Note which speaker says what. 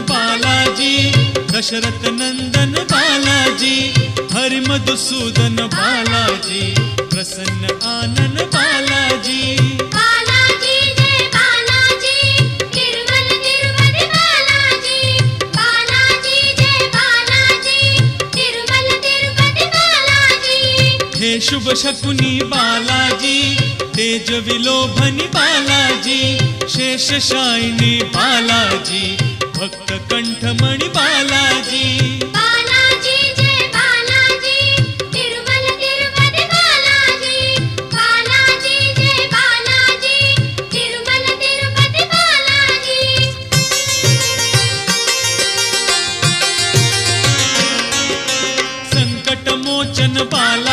Speaker 1: बालाजी, दशरथ नंदन बालाजी, हरि मधुसूदन बालाजी, प्रसन्न आनन बालाजी।
Speaker 2: बालाजी जय बालाजी, तिरुमल तिरुपति बालाजी। बालाजी जय बालाजी, तिरुमल तिरुपति बालाजी।
Speaker 1: हे शुभ शकुनी बालाजी, तेज विलोभनी बालाजी, शेष शायिनी बालाजी, भक्त कंठमणि बालाजी।
Speaker 2: बालाजी जय बालाजी, तिरुमल तिरुपति बालाजी। बालाजी जय बालाजी, तिरुमल तिरुपति बालाजी।
Speaker 1: संकट मोचन बालाजी,